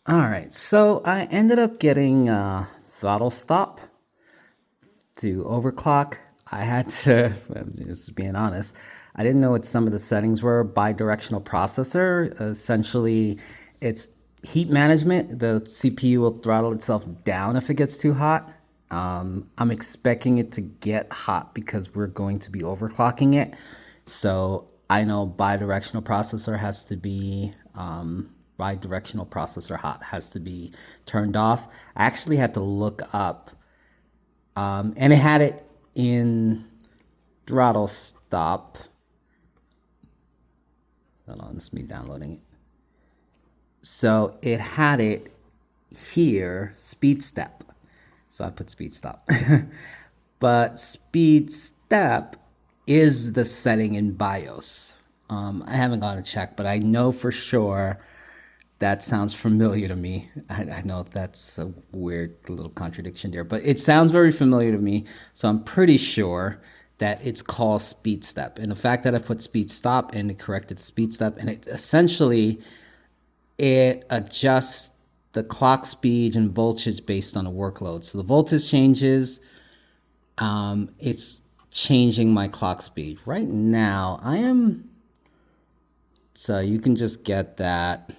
All right, so I ended up getting TrottleStop to overclock. I had to, just being honest, I didn't know what some of the settings were. Bidirectional processor, essentially, it's heat management. The CPU will throttle itself down if it gets too hot. I'm expecting it to get hot because we're going to be overclocking it. So I know bidirectional processor has to be bidirectional processor hot has to be turned off. I actually had to look up, and it had it in TrottleStop. Hold on, this is me downloading it. So it had it here, speed step. So I put speed stop. But speed step is the setting in BIOS. I haven't gone to check, but I know for sure that sounds familiar to me. I know that's a weird little contradiction there, but it sounds very familiar to me. So I'm pretty sure that it's called speed step. And the fact that I put speed stop and it corrected speed step, and it essentially it adjusts the clock speed and voltage based on the workload. So the voltage changes, it's changing my clock speed. Right now, I am, so you can just get that.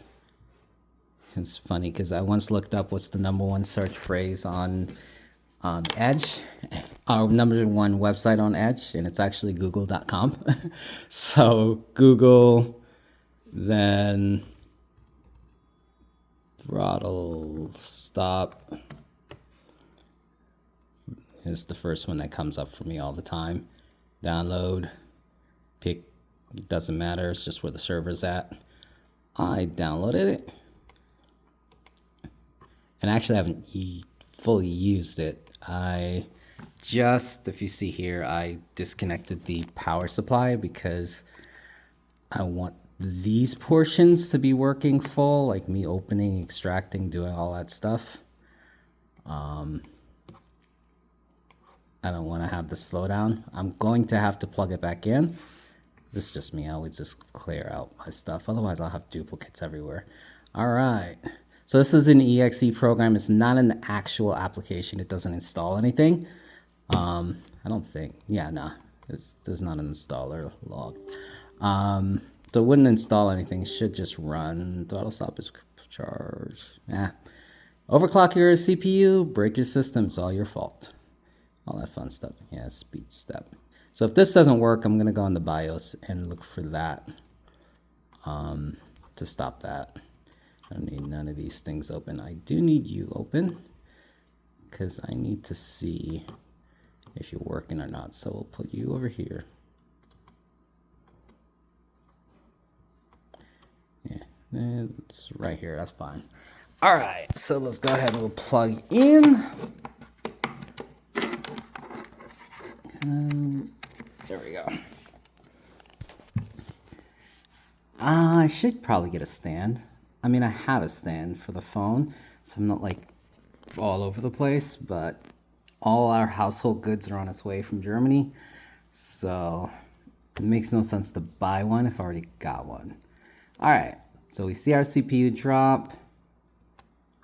It's funny because I once looked up what's the #1 search phrase on Edge, our #1 website on Edge, and it's actually google.com. So Google, then TrottleStop is the first one that comes up for me all the time. Download, pick, it doesn't matter, it's just where the server's at. I downloaded it. And I actually haven't fully used it. I just, if you see here, I disconnected the power supply because I want these portions to be working full, like me opening, extracting, doing all that stuff. I don't want to have the slowdown. I'm going to have to plug it back in. This is just me. I always just clear out my stuff. Otherwise, I'll have duplicates everywhere. All right. So this is an exe program. It's not an actual application. It doesn't install anything. I don't think. Yeah, no. There's not an installer log. So it wouldn't install anything. It should just run. TrottleStop is charged. Overclock your CPU, break your system. It's all your fault. All that fun stuff. Yeah, speed step. So if this doesn't work, I'm going to go on the BIOS and look for that to stop that. I don't need none of these things open. I do need you open because I need to see if you're working or not. So we'll put you over here. Yeah, it's right here. That's fine. All right, so let's go ahead and we'll plug in. There we go. I should probably get a stand. I mean, I have a stand for the phone, so I'm not like all over the place, but all our household goods are on its way from Germany. So it makes no sense to buy one if I already got one. All right, so we see our CPU drop.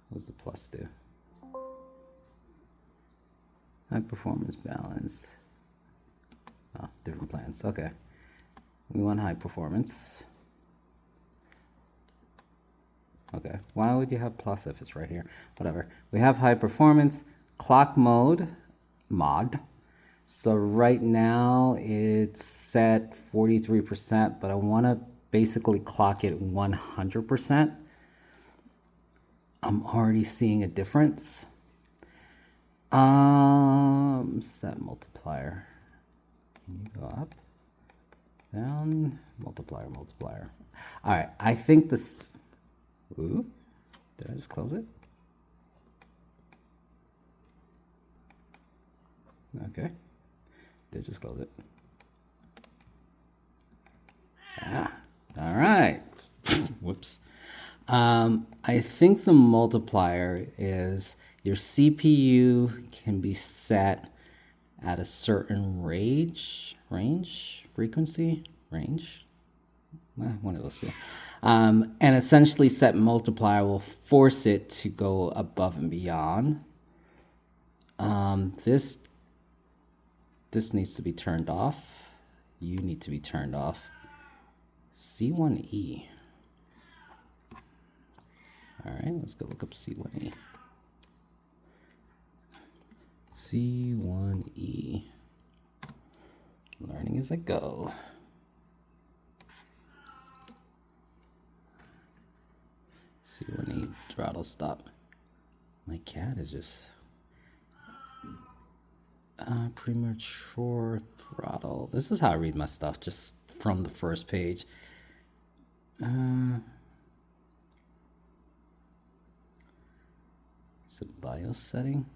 What does the plus do? High performance balance. Oh, different plans. Okay. We want high performance. Okay. Why would you have plus if it's right here? Whatever. We have high performance, clock mod. So right now it's set 43%, but I want to basically clock it 100%. I'm already seeing a difference. Set multiplier. Can you go up, down, multiplier. All right, I think this, ooh, did I just close it? Okay, did just close it. All right, whoops. I think the multiplier is your CPU can be set at a certain frequency, one of those two. And essentially set multiplier will force it to go above and beyond. This needs to be turned off. You need to be turned off. C1E. All right, let's go look up C1E. C1E. Learning as I go. C1E TrottleStop. My cat is just premature throttle. This is how I read my stuff, just from the first page. It's a BIOS setting.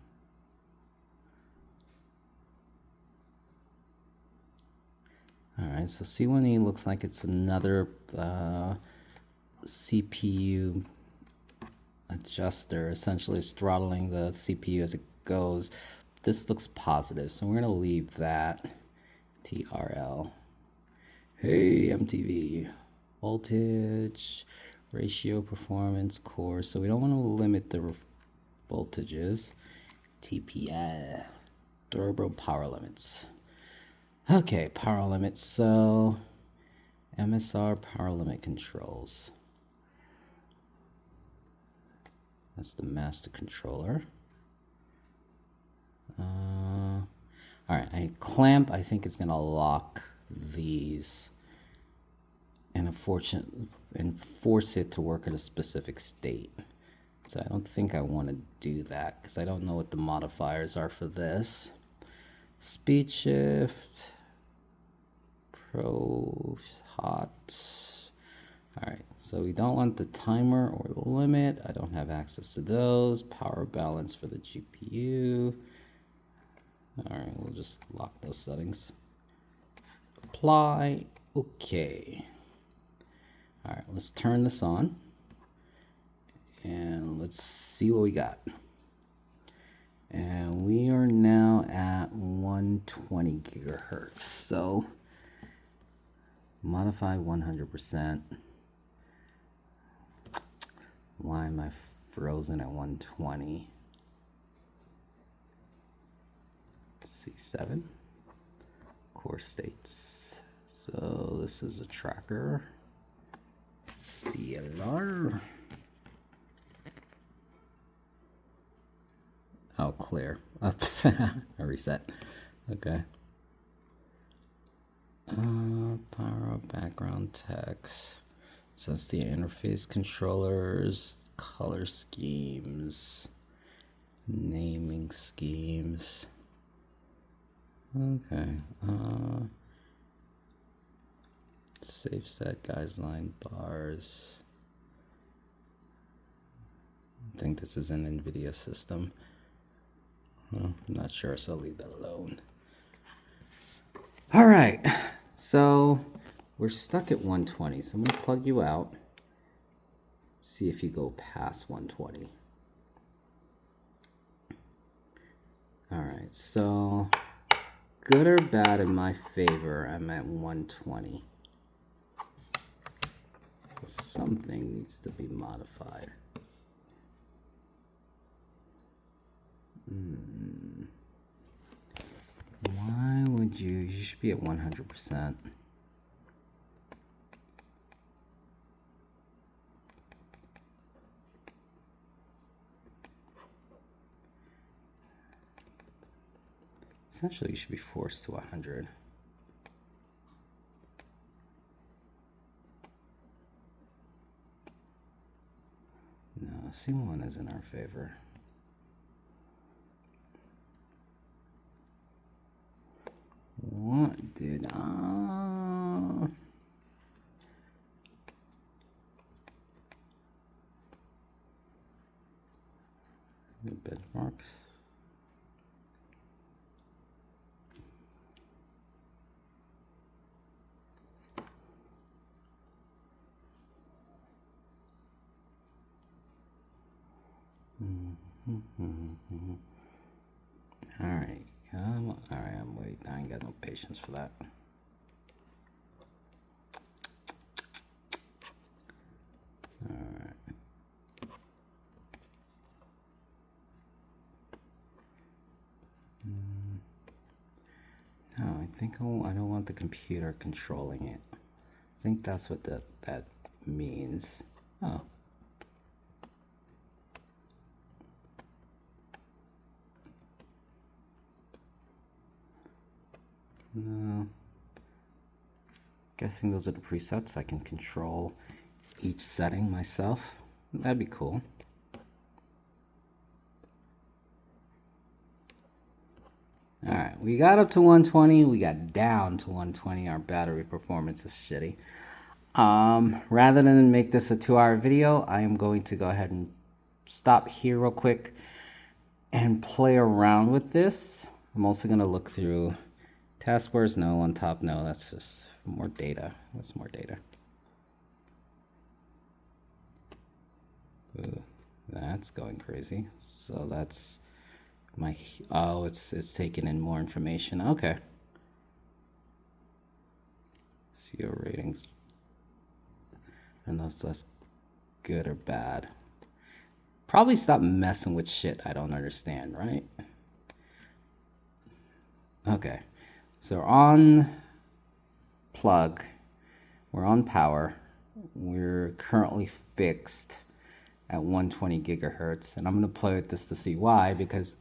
All right, so C1E looks like it's another CPU adjuster. Essentially, it's throttling the CPU as it goes. This looks positive, so we're gonna leave that. TRL. Hey, MTV. Voltage, ratio, performance, core. So we don't want to limit the voltages. TPL. Durable power limits. Okay, power limits. So MSR power limit controls. That's the master controller. All right, I clamp. I think it's gonna lock these and force it to work at a specific state. So I don't think I want to do that because I don't know what the modifiers are for this. Speed shift, pro, hot. All right, so we don't want the timer or the limit. I don't have access to those. Power balance for the GPU. All right, we'll just lock those settings. Apply. Okay. All right, let's turn this on. And let's see what we got. And we are now at 120 gigahertz. So modify 100%. Why am I frozen at 120? C7. Core states. So this is a tracker. CLR. Oh, clear. I reset. Okay. Power up, background text. So that's the interface controllers, color schemes, naming schemes. Okay. Safe set guideline bars. I think this is an NVIDIA system. Well, I'm not sure, so I'll leave that alone. All right, so we're stuck at 120. So I'm gonna plug you out. See if you go past 120. All right, so good or bad in my favor, I'm at 120. So something needs to be modified. Why would you should be at 100%. Essentially, you should be forced to 100. No, C1 is in our favor. What did the benchmarks? All right, come on. All right, I'm waiting. I ain't got no patience for that. think I don't want the computer controlling it. I think that's what that means. Oh. No. Guessing those are the presets. I can control each setting myself. That'd be cool. All right, we got up to 120. We got down to 120. Our battery performance is shitty. Rather than make this a 2-hour video, I am going to go ahead and stop here real quick and play around with this. I'm also going to look through taskbars. No, on top, no, that's just more data. That's more data. Ooh, that's going crazy. So that's my, oh, it's taking in more information. Okay. CO ratings. I don't know if that's good or bad. Probably stop messing with shit I don't understand, right? Okay. So we're on plug. We're on power. We're currently fixed at 120 gigahertz. And I'm going to play with this to see why, because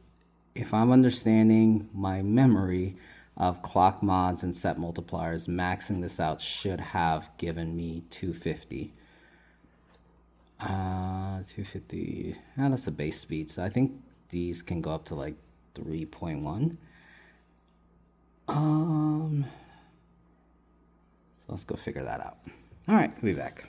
if I'm understanding my memory of clock mods and set multipliers, maxing this out should have given me 250. 250, that's a base speed. So I think these can go up to like 3.1. So let's go figure that out. All right, we'll be back.